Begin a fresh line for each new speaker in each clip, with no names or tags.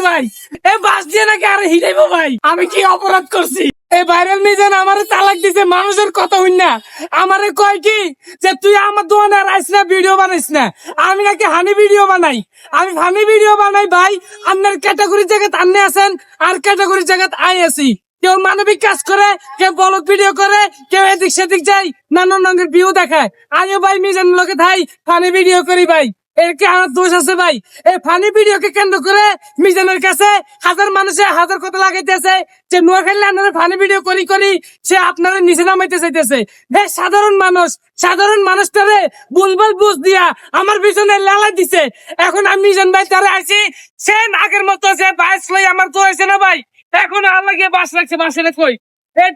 ভাই এই বাস দিয়ে নাকি আরে হিরাইবো ভাই আমি কি অপরাধ করছি এই ভাইরাল মিজান আমারে তালাক দিছে মানুষের কথা হইন না আমারে কয় কি যে তুই আমার দোকানে আইস না ভিডিও বানাইস না আমি নাকি হানি ভিডিও বানাই আমি ফানি ভিডিও বানাই ভাই আপনার ক্যাটাগরি জায়গায় আপনি আছেন আর ক্যাটাগরি জায়গায় আই আছি কেউ মানবিক কাজ করে কেউ ব্লগ ভিডিও করে কেউ এদিক সেদিক যায় নানান রঙের ভিউ দেখায় আমিও ভাই মিজান লোকে থাই ফানি ভিডিও করি ভাই এর কি আমার দোষ আছে ভাই এই ফানি ভিডিওকে কেন্দ্র করে মিজানের কাছে হাজার মানুষে হাজার কথা লাগাইতেছে যে নোয়াখালী আপনারা ফানি ভিডিও করি করি সে আপনারা নিচে নামাইতে চাইতেছে হে সাধারণ মানুষটারে বুলবুল বুঝ দিয়া আমার পিছনে লালা দিছে এখন আমি মিজান ভাই তারে আইছি সে আগের মতো সে বাইস লই আমার তো হয়েছে না ভাই এখন আমার লাগে বাস রাখছে বাসে কই এই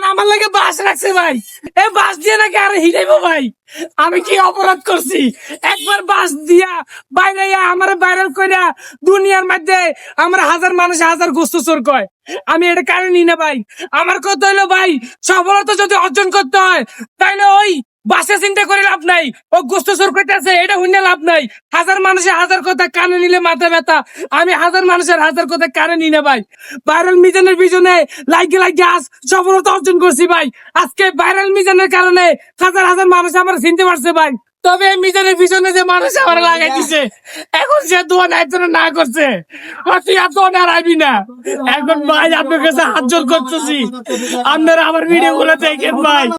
আমার লাগে বাস রাখছে ভাই এই বাস দিয়ে নাকি আরে হিরাইবো ভাই আমি কি অপরাধ করছি একবার বাস দিয়া বাইরে আমার ভাইরাল কইরা দুনিয়ার মধ্যে আমার হাজার মানুষ হাজার গোস্ত চোর কয় আমি এটা কারণই না ভাই আমার কথা হলো ভাই সফলতা যদি অর্জন করতে হয় তাইলে ওই বাসে চিন্তা করে লাভ নাই ও গোস্ত চোর করতেছে এটা হইলে লাভ নাই হাজার মানুষের হাজার কথা কানে নিলে মাথা ব্যথা আমি হাজার মানুষের হাজার কথা কানে নি না ভাই ভাইরাল মিজানের পিছনে লাগে আজ সফলতা অর্জন করছি ভাই আজকে ভাইরাল মিজানের কারণে হাজার হাজার মানুষ আমার চিনতে পারছে ভাই তবে মিজানের পিছনে যে মানুষ আমার লাগাই দিছে এখন সে দোয়া না করছে তুই এত আর আইবি না এখন ভাই আপনার কাছে হাত জোর করতেছি আপনারা আমার ভিডিও গুলো দেখেন ভাই।